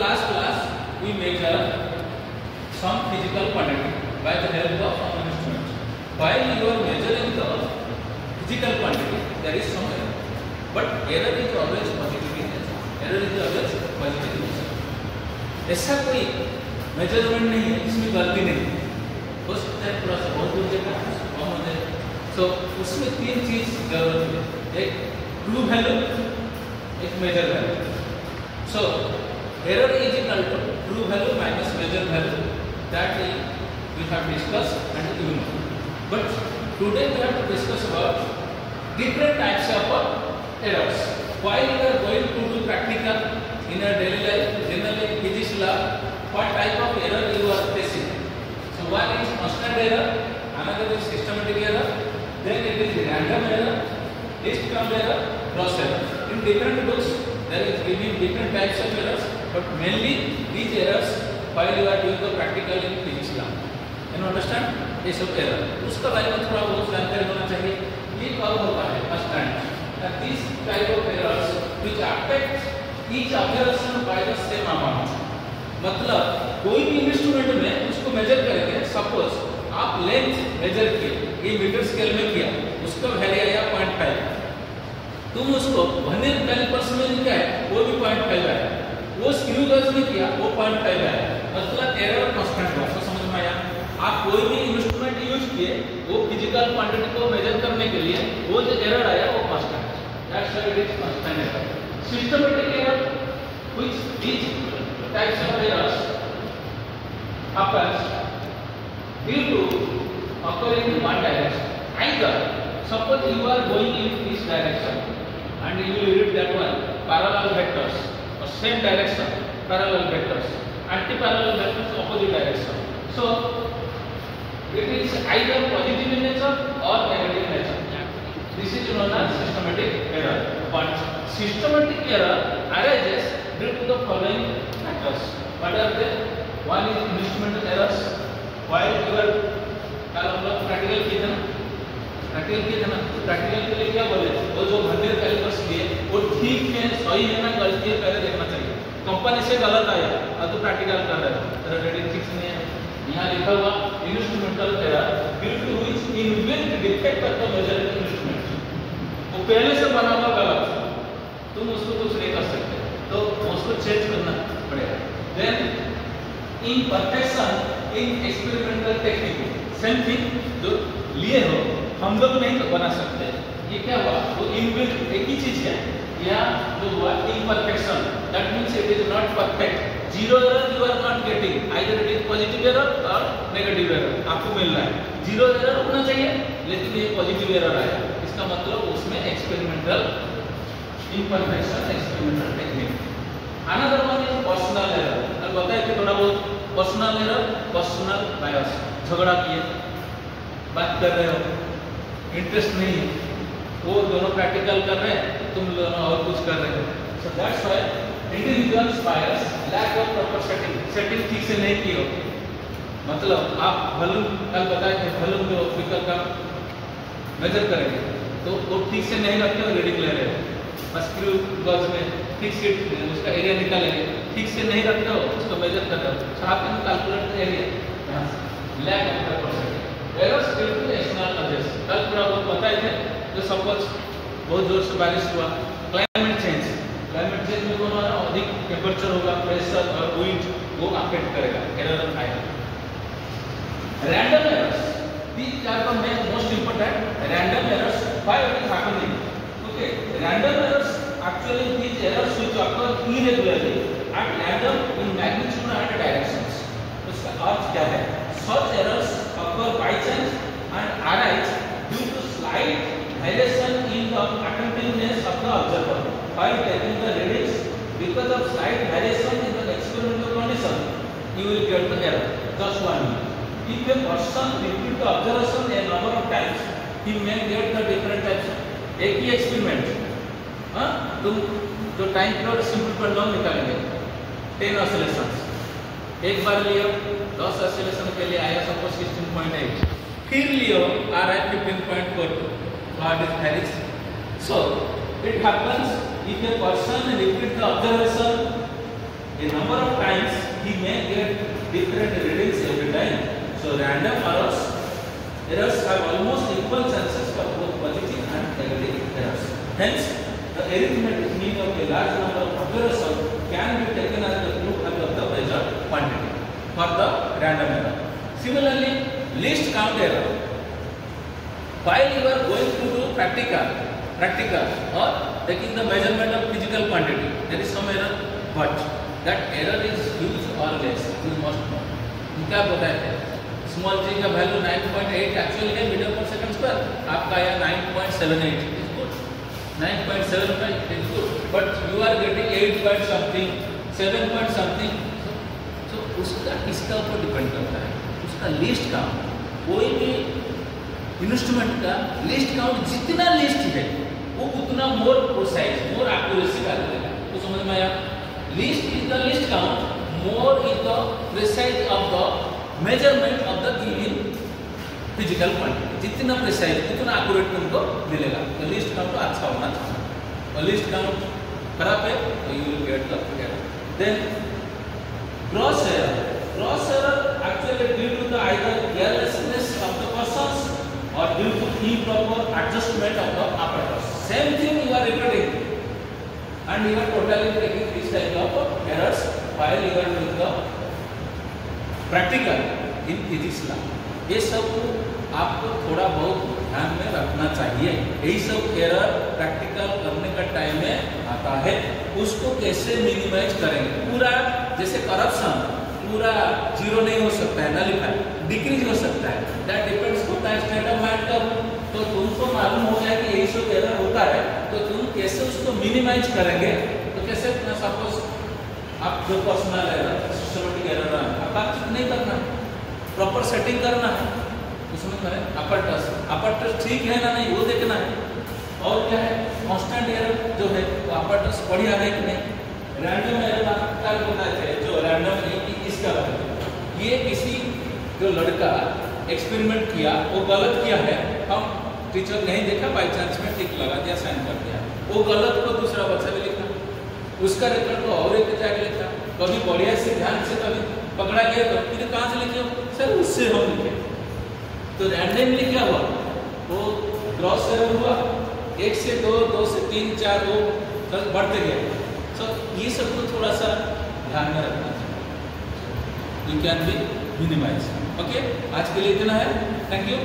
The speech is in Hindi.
last class we measure some physical quantity by the help of some instruments. While you are measuring the physical quantity, there is some error, but error is always positive in nature. Error is always positive in nature. ऐसा कोई मेजरमेंट नहीं है जिसमें गलती नहीं है, हो सकता है थोड़ा सा बहुत दूर देखा कम हो जाए। सो उसमें तीन चीज जरूरत है, एक ट्रू वैल्यू, एक measure value. So error is equal to true value minus measure value, that we have discussed and you know. But today we have to discuss about different types of errors. While you are going to do practical in a daily life, generally physics lab, what type of error you are facing? So one is constant error, another is systematic error, then it is random error, least count error, cross error. In different books there is giving different types of errors, but mainly these errors while you are doing the practical in physics lab. You understand? ये सब error उसका बारे में थोड़ा बहुत जानकारी होना चाहिए। ये कब होता है? First time. That these type of errors which affect each observation by the same amount. मतलब कोई भी इंस्ट्रूमेंट में उसको मेजर करेंगे, सपोज आप लेंथ मेजर किए, ये मीटर स्केल में किया, उसका वैल्यू आया 0.5, तुम उसको वर्नियर कैलिपर्स में क्या है वो भी 0.5 आया, वो स्क्रू गेज में किया वो 0.5 आया, मतलब एरर कांस्टेंट है। तो समझ में आया? आप कोई भी इंस्ट्रूमेंट यूज किए वो फिजिकल क्वांटिटी को मेजर करने के लिए वो जो एरर आया वो कांस्टेंट है, that's why it is constant error. Systematic error which these types of errors occurs due to occurring in one direction. Either suppose you are going in this direction and you will read that one parallel vectors or same direction parallel vectors, anti-parallel vectors opposite direction. So it is either positive in nature or negative in nature. This is known as systematic error. But systematic error arises due to the following factors. What are they? One is instrumental errors. While you are कल हम लोग प्रैक्टिकल किए थे ना, प्रैक्टिकल के लिए क्या बोले, वो जो वर्नियर कैलिपर्स लिए वो ठीक है सही है ना गलती है पहले देखना चाहिए। कंपनी से गलत आया और तो प्रैक्टिकल कर रहे हो तेरा रीडिंग ठीक नहीं है, यहाँ लिखा हुआ instrumental error due to which inbuilt defect of the measuring instrument, वो पहले से बना हुआ गलत, तुम उसको कुछ नहीं कर सकते, तो उसको चेंज करना पड़ेगा। Then imperfection in experimental technique, same thing जो लिए हो हम लोग नहीं बना सकते, ये क्या हुआ वो इनबिल्ट एक ही चीज है, या जो हुआ imperfection, that means it is not perfect, zero error you are not getting, either it is positive error और नेगेटिव एरर आपको मिल रहा है। जीरो एरर होना चाहिए लेकिन ये पॉजिटिव एरर आया, इसका मतलब उसमें experimental imperfection, experimental technique. Another one is personal error, अब बताए थे थोड़ा बहुत पर्सनल एरर, पर्सनल बायस, झगड़ा किए, बात कर रहे हो, इंटरेस्ट नहीं है, वो दोनों प्रैक्टिकल कर रहे हैं, तुम दोनों और कुछ कर रहे हो, so that's why individuals bias, lack of proper setting ठीक से नहीं की हो। मतलब आप वॉल्यूम कल बताए थे वॉल्यूम जो स्पीकर का मेजर करेंगे तो वो ठीक से नहीं रखते हो, रीडिंग ले रहे हो, स्क्रू गज में ठीक से उसका एरिया निकालेंगे, ठीक से नहीं रखते हो उसको मेजर कर रहे हो, आप कैलकुलेट एरिया यहाँ से lack of proper setting, errors due to external causes. कल पूरा बहुत बताए थे, जो सपोज बहुत जोर से बारिश हुआ, क्लाइमेट चेंज में कौन होगा, अधिक टेम्परेचर होगा, प्रेशर और विंड वो अफेक्ट करेगा, एरर आएगा। Random errors, these are the most important random errors. Why it is happening? Okay, random errors actually these errors which occur irregularly at random in magnitude and directions. इसका अर्थ क्या है? Such errors occur by chance and arise due to slight variation in the attentiveness of the observer while taking the readings. Because of slight variation in the experimental condition, you will get the error. Just one. If a person repeat the observation a number of times, he may get the different types. एक ही एक्सपेरिमेंट, हाँ तुम जो टाइम पीरियड सिंपल पर लॉन्ग निकालेंगे 10 ऑसिलेशंस, एक बार लियो 10 ऑसिलेशन के लिए आया सपोज 16.8, फिर लियो आ रहा है 15.42, what is Harris. So it happens if a person repeat the observation a number of different readings every time. So random errors have almost equal chances for both positive and negative errors. Hence, the arithmetic mean of a large number of observations can be taken as the true value of the measured quantity for the random error. Similarly, least count error. While you are going to do practical or taking the measurement of physical quantity, there is some error, but that error is huge or less. You must know. क्या बताए थे? Small g का value 9.8 एक्चुअली है मीटर पर सेकंड स्क्वायर. आपका आया 9.78 is good. 9.75 is good. But you are getting 8 point something, 7 point something. So उसका किसका ऊपर डिपेंड करता है? उसका लिस्ट काउंट. कोई भी इंस्ट्रूमेंट का लिस्ट काउंट जितना लिस्ट है वो उतना मोर प्रिसाइज, मोर एक्यूरेसी का देगा. तो समझ में आया? List is the list count, more is the precise of the measurement of the given physical quantity. जितना प्रिसाइज उतना एक्यूरेट तुमको मिलेगा. तो लिस्ट काउंट तो अच्छा होना चाहिए. और लिस्ट काउंट खराब है तो you will get the error. Then cross error. Cross error actually due to the either carelessness of the persons or due to improper adjustment of the apparatus. Same thing you are repeating and you are totally taking this type of errors while you are doing the practical in physics lab. ये सब आपको थोड़ा बहुत ध्यान में रखना चाहिए. यही सब एरर प्रैक्टिकल करने का टाइम में आता है. उसको कैसे मिनिमाइज करेंगे? पूरा जैसे करप्शन पूरा जीरो नहीं हो सकता है, नलिफाई डिक्रीज हो सकता है. दैट डिपेंड्स होता है स्टेट ऑफ माइंड का. तो तुमको मालूम हो जाए कि यही सब एरर होता है तो तुम कैसे उसको मिनिमाइज करेंगे. तो कैसे सपोज आप जो पर्सनल एरर, सिस्टमेटिक एरर है, आप बातचीत नहीं करना, प्रॉपर सेटिंग करना है. उसमें करें अपरटस ठीक है ना नहीं वो देखना है. और क्या है? कांस्टेंट एरर जो है वो अपरटस बढ़िया है कि नहीं. रैंडम एरर आप कल बताए थे जो रैंडम इसका ये किसी जो लड़का एक्सपेरिमेंट किया वो गलत किया है, हम टीचर नहीं देखा, बाई चांस में टिक लगा दिया, साइन कर दिया. वो गलत को दूसरा बच्चा भी लिखा, उसका रिकॉर्ड को और एक जाके लिखा. कभी बढ़िया से ध्यान से कभी पकड़ा गया तो फिर कहाँ से लिखे हो? सर उससे हम लिखे. तो रैंडमली क्या हुआ? वो क्रॉस एरर हुआ. 1 से 2, 2 से 3, 4 वो बढ़ते गए. तो ये सबको थोड़ा सा ध्यान में रखना चाहिए. You can be minimise. Okay, आज के लिए इतना है. Thank you.